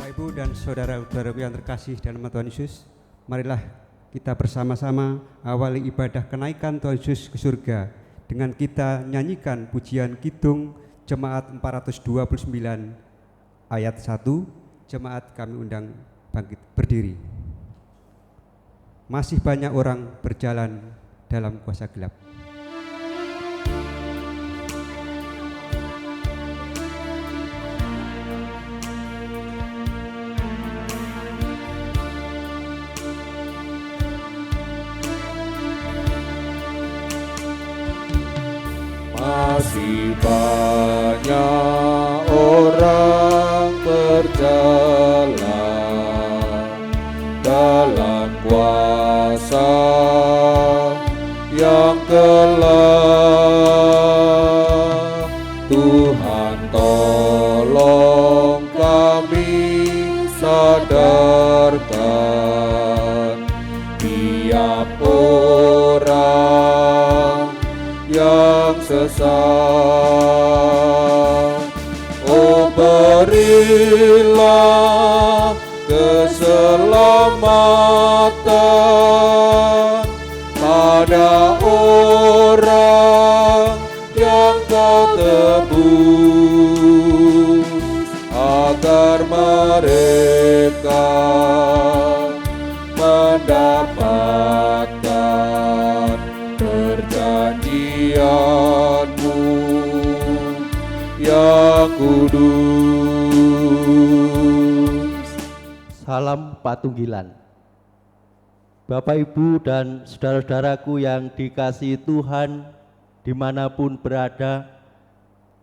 Bapak Ibu dan saudara-saudaraku yang terkasih dalam nama Tuhan Yesus, marilah kita bersama-sama awali ibadah kenaikan Tuhan Yesus ke surga dengan kita nyanyikan pujian Kidung Jemaat 429 ayat 1. Jemaat kami undang bangkit berdiri. Masih banyak orang berjalan dalam kuasa gelap. Masih banyak orang berjalan dalam kuasa yang gelap. Tuhan tolong kami sadarkan tiap orang yang sesat. Oh, berilah keselamatan pada orang yang kau tebus, agar mereka mendapatkan perjanjian-Mu yang kudus. Salam Patunggilan. Bapak, Ibu, dan saudara-saudaraku yang dikasihi Tuhan dimanapun berada,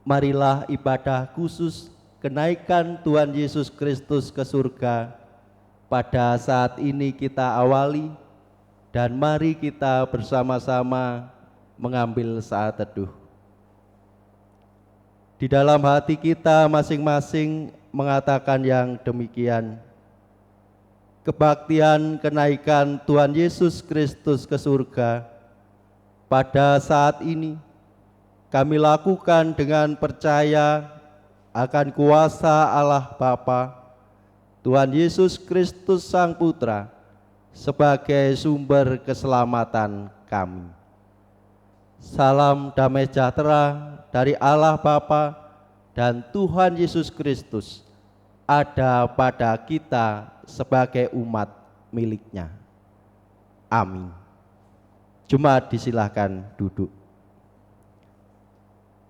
marilah ibadah khusus kenaikan Tuhan Yesus Kristus ke surga pada saat ini kita awali, dan mari kita bersama-sama mengambil saat teduh. Di dalam hati kita masing-masing mengatakan yang demikian. Kebaktian kenaikan Tuhan Yesus Kristus ke surga pada saat ini kami lakukan dengan percaya akan kuasa Allah Bapa, Tuhan Yesus Kristus Sang Putra sebagai sumber keselamatan kami. Salam damai sejahtera dari Allah Bapa dan Tuhan Yesus Kristus ada pada kita sebagai umat miliknya. Amin. Jemaat disilahkan duduk.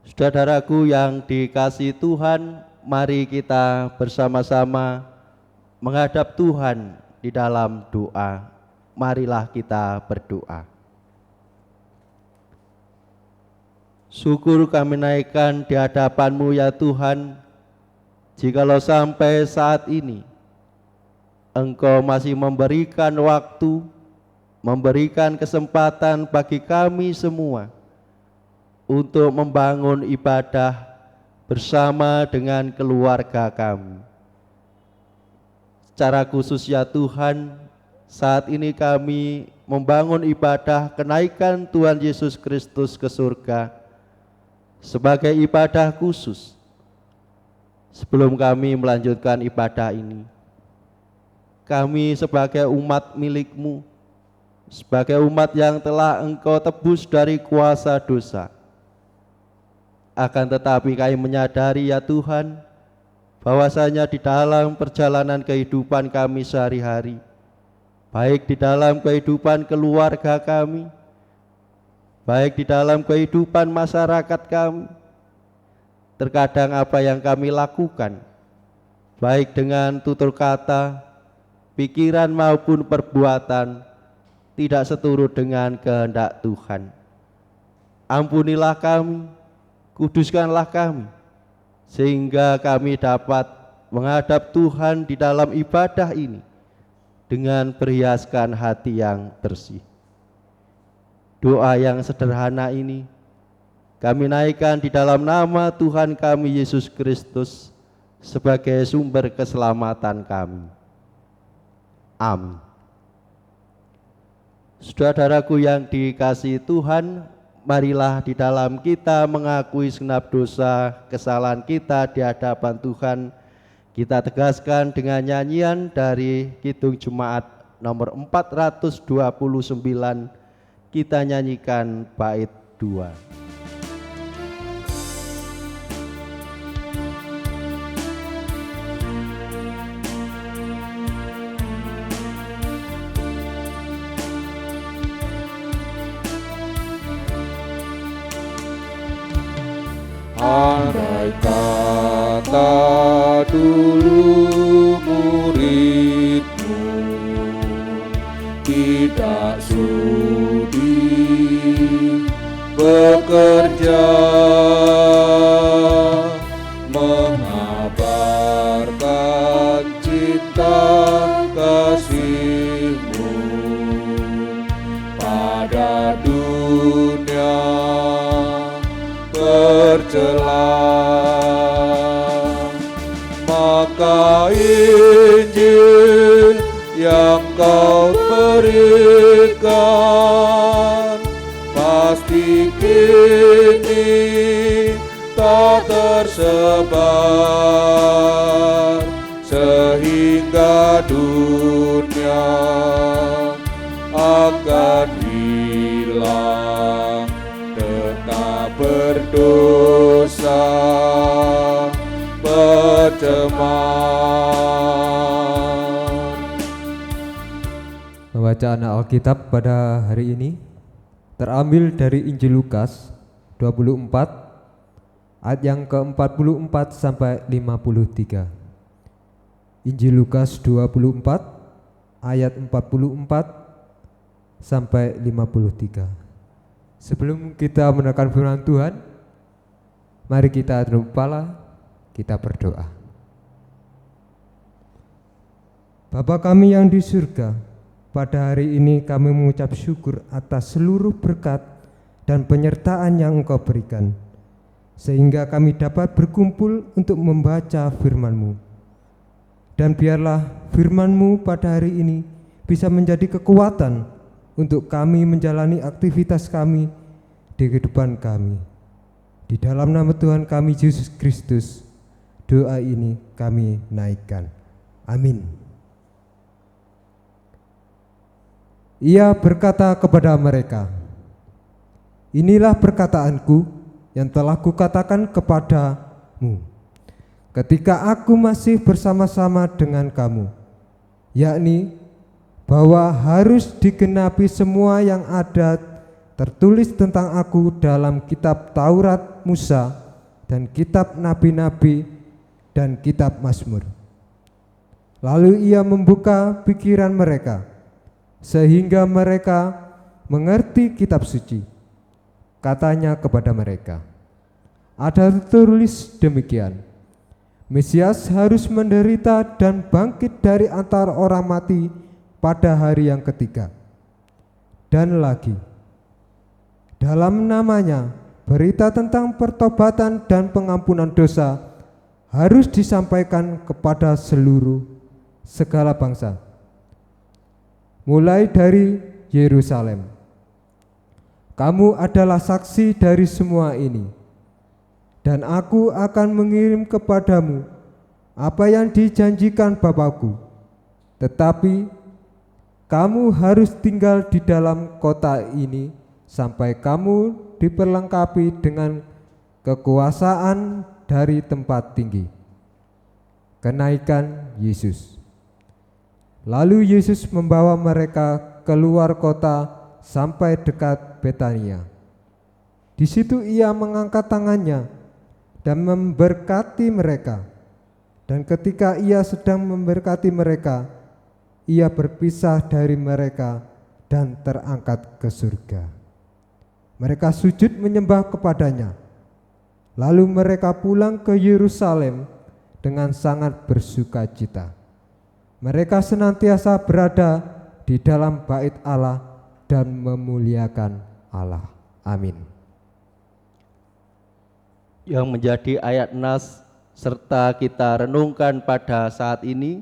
Saudaraku yang dikasihi Tuhan, mari kita bersama-sama menghadap Tuhan di dalam doa. Marilah kita berdoa. Syukur kami naikkan di hadapan-Mu ya Tuhan, jikalau sampai saat ini Engkau masih memberikan waktu, memberikan kesempatan bagi kami semua untuk membangun ibadah bersama dengan keluarga kami. Secara khusus ya Tuhan, saat ini kami membangun ibadah kenaikan Tuhan Yesus Kristus ke surga sebagai ibadah khusus. Sebelum kami melanjutkan ibadah ini, kami sebagai umat milik-Mu, sebagai umat yang telah Engkau tebus dari kuasa dosa, akan tetapi kami menyadari ya Tuhan, bahwasanya di dalam perjalanan kehidupan kami sehari-hari, baik di dalam kehidupan keluarga kami, baik di dalam kehidupan masyarakat kami, terkadang apa yang kami lakukan, baik dengan tutur kata, pikiran maupun perbuatan, tidak seturut dengan kehendak Tuhan. Ampunilah kami, kuduskanlah kami, sehingga kami dapat menghadap Tuhan di dalam ibadah ini dengan berhiaskan hati yang bersih. Doa yang sederhana ini kami naikkan di dalam nama Tuhan kami Yesus Kristus sebagai sumber keselamatan kami. Amin. Saudaraku yang dikasihi Tuhan, marilah di dalam kita mengakui segenap dosa kesalahan kita di hadapan Tuhan, Kita tegaskan dengan nyanyian dari Kidung Jemaat nomor 429, kita nyanyikan bait 2. Andai kata dulu muridmu tidak sudi bekerja mengabarkan cinta kasihmu pada dunia tercela, maka Injil yang kau berikan pasti kini tak tersebar, sehingga dunia akan hilang tetap berdosa bercemar. Pembacaan Alkitab pada hari ini terambil dari Injil Lukas 24 ayat yang ke-44 sampai 53. Injil Lukas 24 ayat 44 sampai 53. Sebelum kita mendengarkan firman Tuhan, mari kita tunduk kepala, kita berdoa. Bapa kami yang di surga, pada hari ini kami mengucap syukur atas seluruh berkat dan penyertaan yang Engkau berikan, sehingga kami dapat berkumpul untuk membaca firman-Mu. Dan biarlah firman-Mu pada hari ini bisa menjadi kekuatan untuk kami menjalani aktivitas kami di kehidupan kami. Di dalam nama Tuhan kami Yesus Kristus, doa ini kami naikkan. Amin. Ia berkata kepada mereka, inilah perkataanku yang telah kukatakan kepadamu ketika aku masih bersama-sama dengan kamu, yakni bahwa harus digenapi semua yang ada tertulis tentang aku dalam kitab Taurat Musa dan kitab nabi-nabi dan kitab Mazmur. Lalu ia membuka pikiran mereka sehingga mereka mengerti kitab suci. Katanya kepada mereka, ada tertulis demikian, Mesias harus menderita dan bangkit dari antara orang mati pada hari yang ketiga. Dan lagi, dalam namanya berita tentang pertobatan dan pengampunan dosa harus disampaikan kepada segala bangsa, mulai dari Yerusalem. Kamu adalah saksi dari semua ini, dan aku akan mengirim kepadamu apa yang dijanjikan Bapakku. Tetapi kamu harus tinggal di dalam kota ini sampai kamu diperlengkapi dengan kekuasaan dari tempat tinggi. Kenaikan Yesus. Lalu Yesus membawa mereka keluar kota sampai dekat Betania. Di situ ia mengangkat tangannya dan memberkati mereka. Dan ketika ia sedang memberkati mereka, ia berpisah dari mereka dan terangkat ke surga. Mereka sujud menyembah kepadanya. Lalu mereka pulang ke Yerusalem dengan sangat bersukacita. Mereka senantiasa berada di dalam bait Allah dan memuliakan Allah. Amin. Yang menjadi ayat nas serta kita renungkan pada saat ini,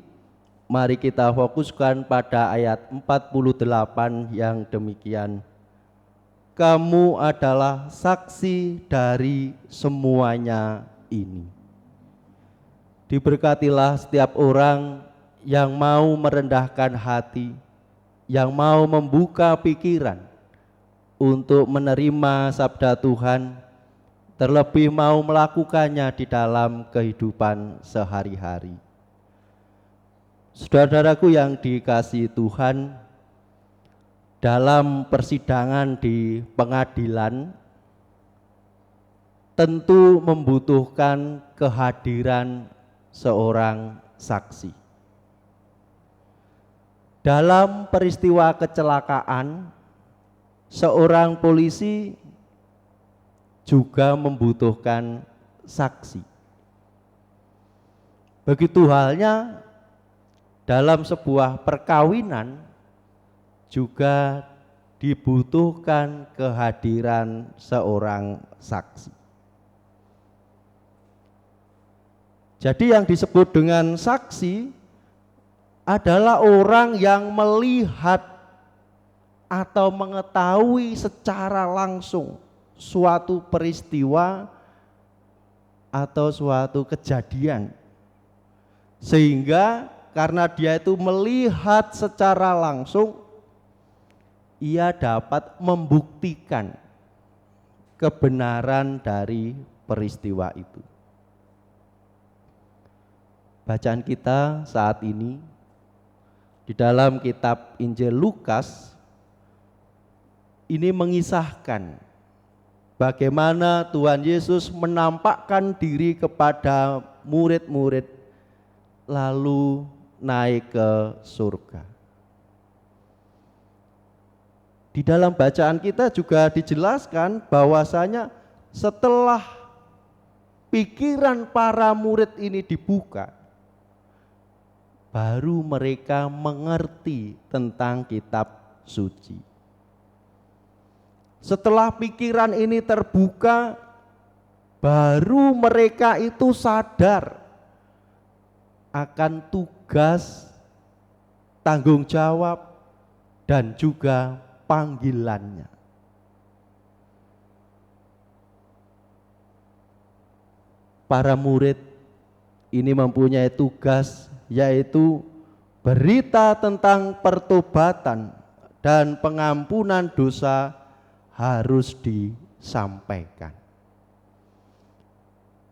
mari kita fokuskan pada ayat 48 yang demikian. Kamu adalah saksi dari semuanya ini. Diberkatilah setiap orang yang mau merendahkan hati, yang mau membuka pikiran untuk menerima sabda Tuhan, terlebih mau melakukannya di dalam kehidupan sehari-hari. Saudara-saudaraku yang dikasihi Tuhan, dalam persidangan di pengadilan tentu membutuhkan kehadiran seorang saksi. Dalam peristiwa kecelakaan, seorang polisi juga membutuhkan saksi. Begitu halnya dalam sebuah perkawinan juga dibutuhkan kehadiran seorang saksi. Jadi yang disebut dengan saksi adalah orang yang melihat atau mengetahui secara langsung suatu peristiwa atau suatu kejadian, sehingga karena dia itu melihat secara langsung, ia dapat membuktikan kebenaran dari peristiwa itu. Bacaan kita saat ini di dalam kitab Injil Lukas ini mengisahkan bagaimana Tuhan Yesus menampakkan diri kepada murid-murid lalu naik ke surga. Di dalam bacaan kita juga dijelaskan bahwasanya setelah pikiran para murid ini dibuka, baru mereka mengerti tentang kitab suci. Setelah pikiran ini terbuka, baru mereka itu sadar akan tugas, tanggung jawab, dan juga panggilannya. Para murid ini mempunyai tugas, yaitu berita tentang pertobatan dan pengampunan dosa harus disampaikan.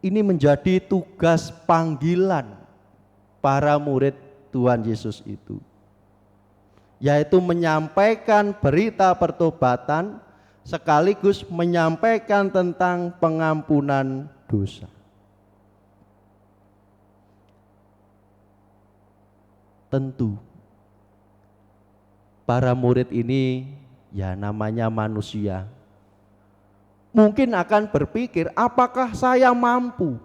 Ini menjadi tugas panggilan para murid Tuhan Yesus itu, yaitu menyampaikan berita pertobatan sekaligus menyampaikan tentang pengampunan dosa. Tentu para murid ini ya namanya manusia, mungkin akan berpikir, apakah saya mampu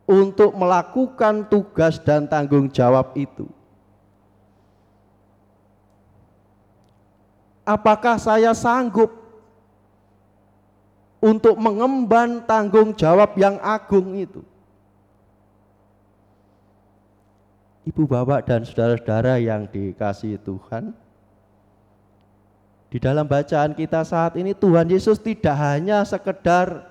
untuk melakukan tugas dan tanggung jawab itu? Apakah saya sanggup untuk mengemban tanggung jawab yang agung itu? Ibu, bapak, dan saudara-saudara yang dikasihi Tuhan, di dalam bacaan kita saat ini Tuhan Yesus tidak hanya sekedar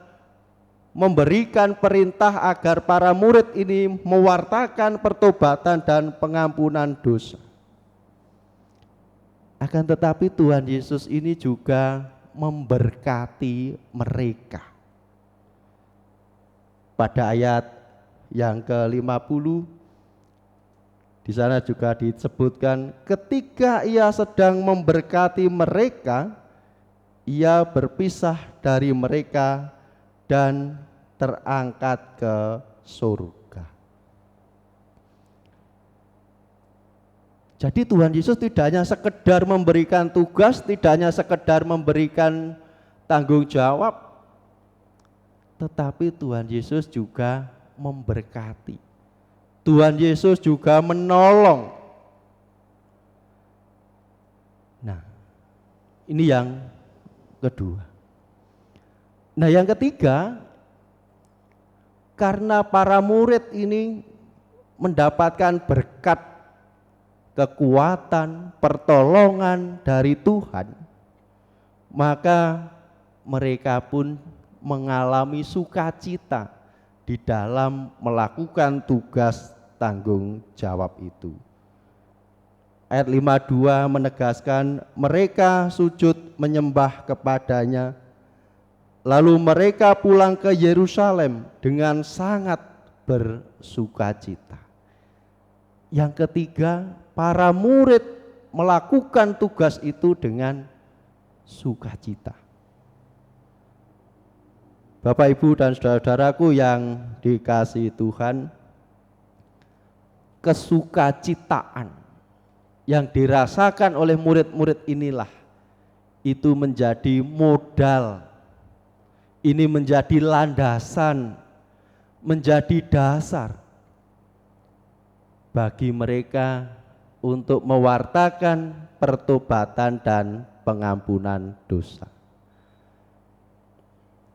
memberikan perintah agar para murid ini mewartakan pertobatan dan pengampunan dosa. Akan tetapi Tuhan Yesus ini juga memberkati mereka. Pada ayat yang ke-50 di sana juga disebutkan, ketika ia sedang memberkati mereka, ia berpisah dari mereka dan terangkat ke surga. Jadi Tuhan Yesus tidak hanya sekedar memberikan tugas, tidak hanya sekedar memberikan tanggung jawab, tetapi Tuhan Yesus juga memberkati. Tuhan Yesus juga menolong. Nah, ini yang kedua. Nah, yang ketiga, karena para murid ini mendapatkan berkat, kekuatan, pertolongan dari Tuhan, maka mereka pun mengalami sukacita di dalam melakukan tugas tanggung jawab itu. Ayat 52 menegaskan mereka sujud menyembah kepadanya, lalu mereka pulang ke Yerusalem dengan sangat bersukacita. Yang ketiga, para murid melakukan tugas itu dengan sukacita. Bapak, Ibu, dan saudara-saudaraku yang dikasihi Tuhan, kesukacitaan yang dirasakan oleh murid-murid inilah itu menjadi modal, ini menjadi landasan, menjadi dasar bagi mereka untuk mewartakan pertobatan dan pengampunan dosa.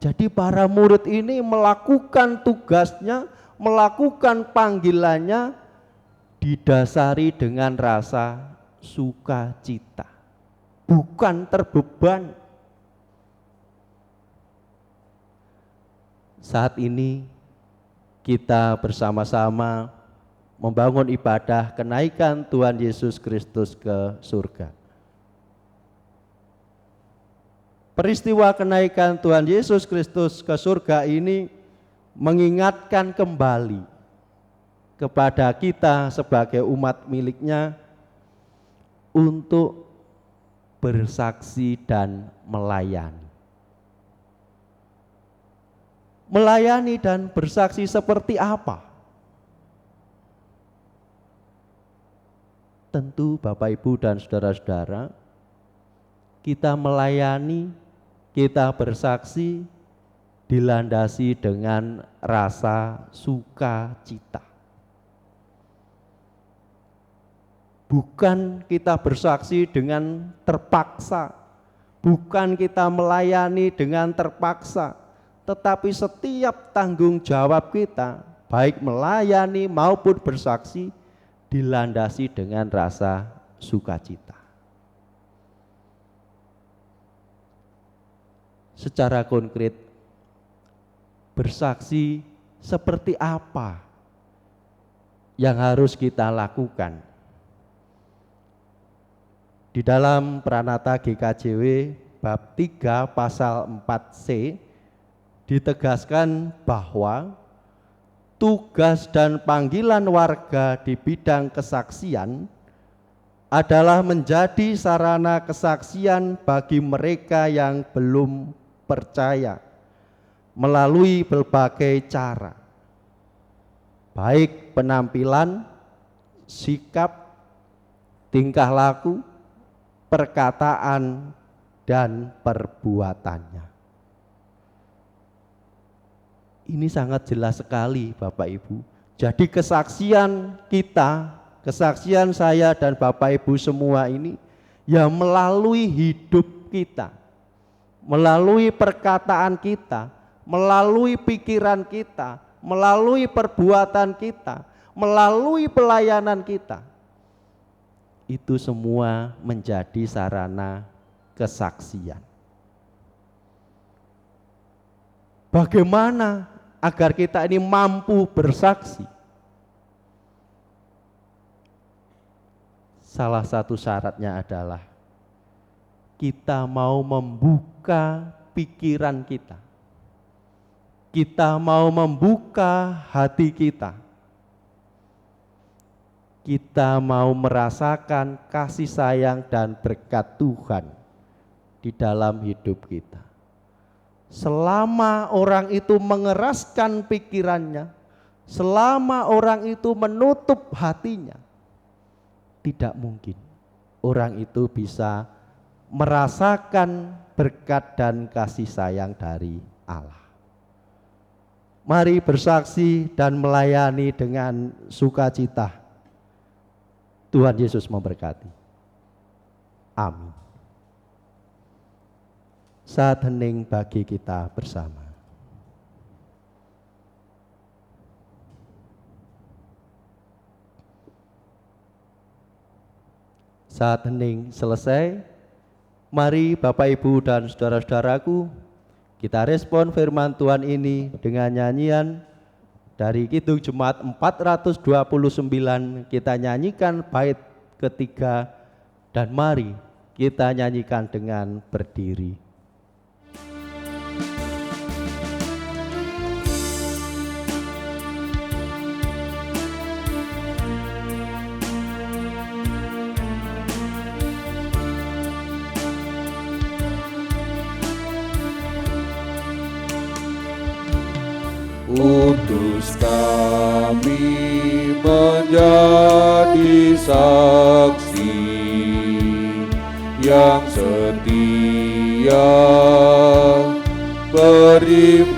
Jadi para murid ini melakukan tugasnya, melakukan panggilannya didasari dengan rasa sukacita, bukan terbeban. Saat ini kita bersama-sama membangun ibadah kenaikan Tuhan Yesus Kristus ke surga. Peristiwa kenaikan Tuhan Yesus Kristus ke surga ini mengingatkan kembali kepada kita sebagai umat miliknya untuk bersaksi dan melayani. Melayani dan bersaksi seperti apa? Tentu Bapak, Ibu, dan saudara-saudara, kita melayani, kita bersaksi dilandasi dengan rasa sukacita. Bukan kita bersaksi dengan terpaksa, bukan kita melayani dengan terpaksa, tetapi setiap tanggung jawab kita, baik melayani maupun bersaksi, dilandasi dengan rasa sukacita. Secara konkret, bersaksi seperti apa yang harus kita lakukan? Di dalam Pranata GKJW bab 3 pasal 4C ditegaskan bahwa tugas dan panggilan warga di bidang kesaksian adalah menjadi sarana kesaksian bagi mereka yang belum percaya melalui berbagai cara, baik penampilan, sikap, tingkah laku, perkataan, dan perbuatannya. Ini sangat jelas sekali Bapak Ibu. Jadi kesaksian kita, kesaksian saya dan Bapak Ibu semua ini ya melalui hidup kita, melalui perkataan kita, melalui pikiran kita, melalui perbuatan kita, melalui pelayanan kita. Itu semua menjadi sarana kesaksian. Bagaimana agar kita ini mampu bersaksi? Salah satu syaratnya adalah kita mau membuka pikiran kita. Kita mau membuka hati kita. Kita mau merasakan kasih sayang dan berkat Tuhan di dalam hidup kita. Selama orang itu mengeraskan pikirannya, selama orang itu menutup hatinya, tidak mungkin orang itu bisa merasakan berkat dan kasih sayang dari Allah. Mari bersaksi dan melayani dengan sukacita. Tuhan Yesus memberkati. Amin. Saat hening bagi kita bersama. Saat hening selesai, mari Bapak, Ibu, dan saudara-saudaraku, kita respon firman Tuhan ini dengan nyanyian dari Kidung Jemaat 429 kita nyanyikan bait ketiga, dan mari kita nyanyikan dengan berdiri. Utus kami menjadi saksi yang setia beriman,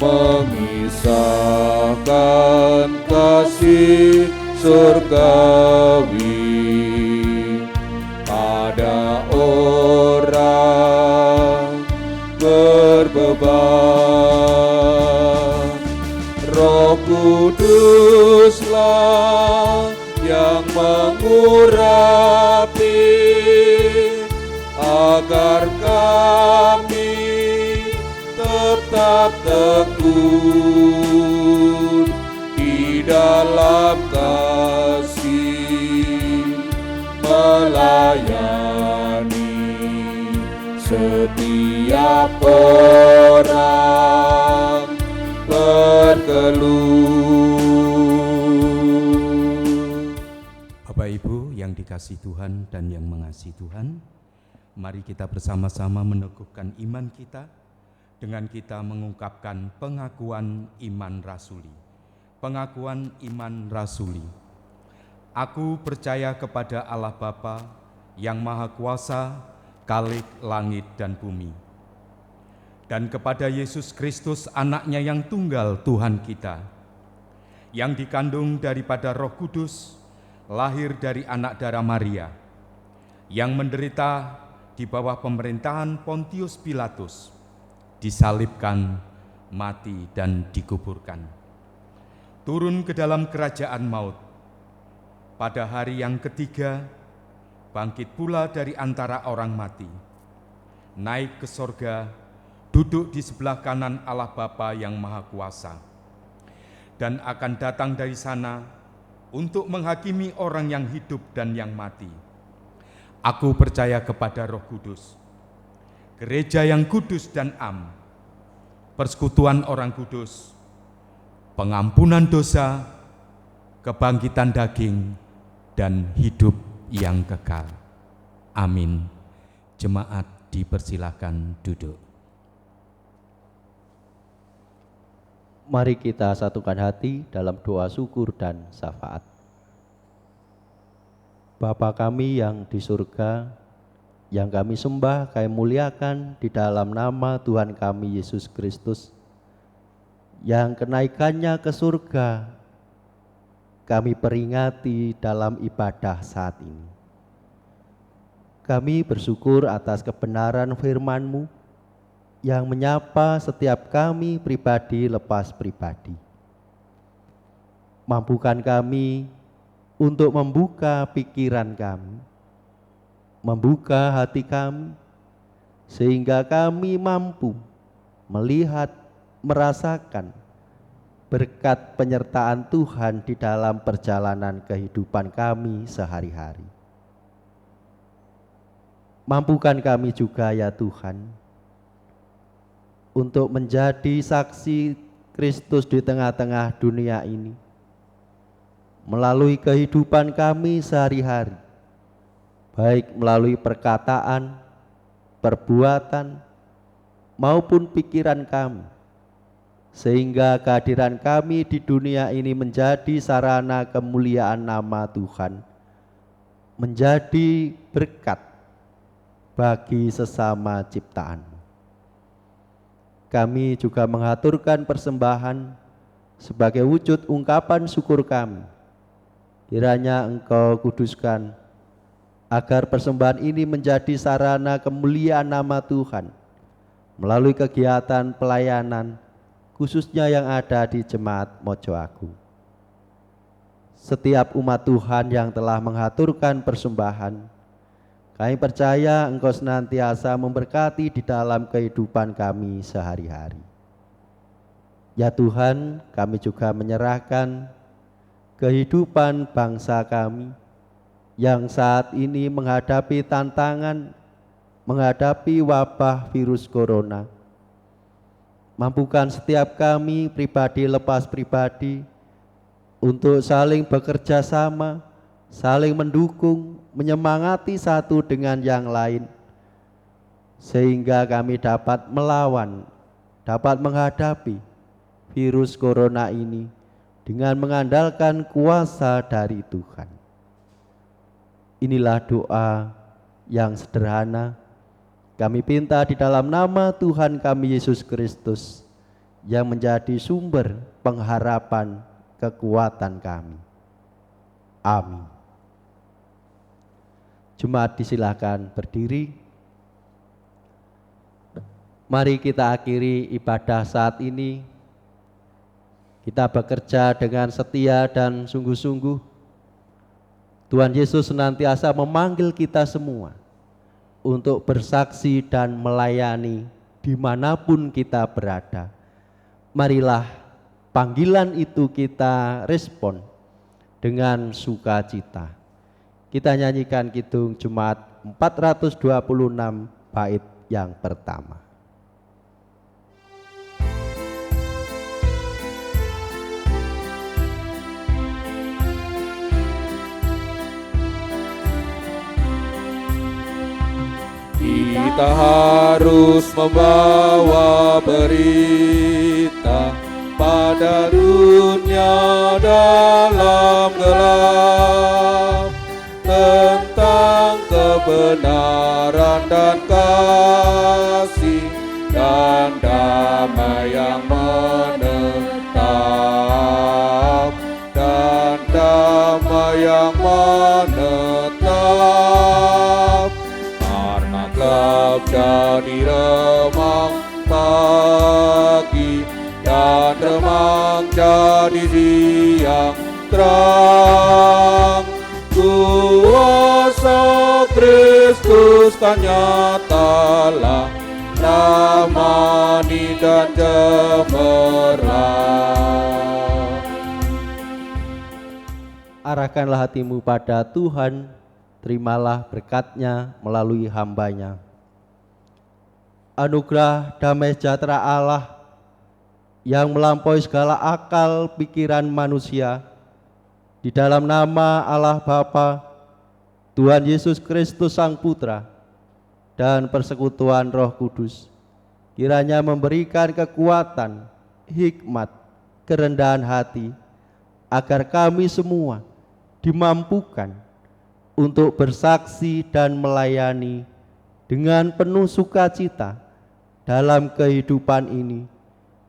mengisahkan kasih surgawi pada orang berbeban. Roh Kuduslah yang mengurapi agar kami tetap tekun di dalam kasih, melayani setiap orang berkeluh. Bapak Ibu yang dikasihi Tuhan dan yang mengasihi Tuhan, mari kita bersama-sama meneguhkan iman kita dengan kita mengungkapkan pengakuan iman rasuli. Pengakuan iman rasuli. Aku percaya kepada Allah Bapa yang Maha Kuasa, Khalik langit dan bumi, dan kepada Yesus Kristus anaknya yang tunggal Tuhan kita, yang dikandung daripada Roh Kudus, lahir dari anak darah Maria, yang menderita di bawah pemerintahan Pontius Pilatus, disalibkan, mati dan dikuburkan, turun ke dalam kerajaan maut, pada hari yang ketiga bangkit pula dari antara orang mati, naik ke sorga, duduk di sebelah kanan Allah Bapa yang Maha Kuasa, dan akan datang dari sana untuk menghakimi orang yang hidup dan yang mati. Aku percaya kepada Roh Kudus, gereja yang kudus dan am, persekutuan orang kudus, pengampunan dosa, kebangkitan daging, dan hidup yang kekal. Amin. Jemaat dipersilakan duduk. Mari kita satukan hati dalam doa syukur dan syafaat. Bapa kami yang di surga, yang kami sembah, kami muliakan di dalam nama Tuhan kami Yesus Kristus, yang kenaikannya ke surga kami peringati dalam ibadah saat ini. Kami bersyukur atas kebenaran firman-Mu yang menyapa setiap kami pribadi lepas pribadi. Mampukan kami untuk membuka pikiran kami, membuka hati kami, sehingga kami mampu melihat, merasakan berkat penyertaan Tuhan di dalam perjalanan kehidupan kami sehari-hari. Mampukan kami juga ya Tuhan, untuk menjadi saksi Kristus di tengah-tengah dunia ini, melalui kehidupan kami sehari-hari, baik melalui perkataan, perbuatan, maupun pikiran kami, sehingga kehadiran kami di dunia ini menjadi sarana kemuliaan nama Tuhan, menjadi berkat bagi sesama ciptaan. Kami juga mengaturkan persembahan sebagai wujud ungkapan syukur kami. Kiranya Engkau kuduskan agar persembahan ini menjadi sarana kemuliaan nama Tuhan melalui kegiatan pelayanan khususnya yang ada di Jemaat Mojo Agung. Setiap umat Tuhan yang telah mengaturkan persembahan, kami percaya Engkau senantiasa memberkati di dalam kehidupan kami sehari-hari. Ya Tuhan, kami juga menyerahkan kehidupan bangsa kami yang saat ini menghadapi tantangan, menghadapi wabah virus corona. Mampukan setiap kami pribadi lepas pribadi untuk saling bekerja sama, saling mendukung, menyemangati satu dengan yang lain, sehingga kami dapat melawan, dapat menghadapi virus corona ini dengan mengandalkan kuasa dari Tuhan. Inilah doa yang sederhana kami pinta di dalam nama Tuhan kami Yesus Kristus yang menjadi sumber pengharapan kekuatan kami. Amin. Jemaat disilakan berdiri. Mari kita akhiri ibadah saat ini. Kita bekerja dengan setia dan sungguh-sungguh. Tuhan Yesus senantiasa memanggil kita semua untuk bersaksi dan melayani dimanapun kita berada. Marilah panggilan itu kita respon dengan sukacita. Kita nyanyikan Kidung Jemaat 426 bait yang pertama. Kita harus membawa berita pada dunia dalam gelap tentang kebenaran dan kasih dan damai yang menetap, dan damai yang menetap. Gelap jadi remang pagi, dan remang jadi siang terang. Kuasa Kristus kan nyatalah, ramani dan cemerlang. Arahkanlah hatimu pada Tuhan, terimalah berkat-Nya melalui hamba-Nya. Anugerah damai sejahtera Allah yang melampaui segala akal pikiran manusia, di dalam nama Allah Bapa, Tuhan Yesus Kristus Sang Putra, dan persekutuan Roh Kudus, kiranya memberikan kekuatan, hikmat, kerendahan hati, agar kami semua dimampukan untuk bersaksi dan melayani dengan penuh sukacita dalam kehidupan ini,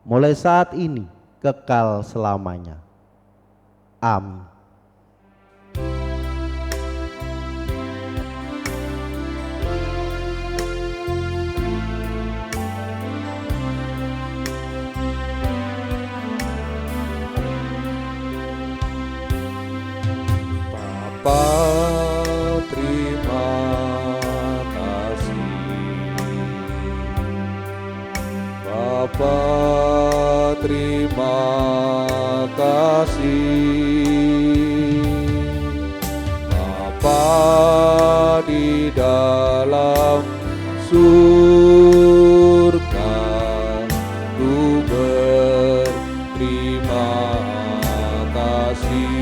mulai saat ini kekal selamanya. Amin. Bapa, terima kasih. Bapa di dalam surga, ku berterima kasih.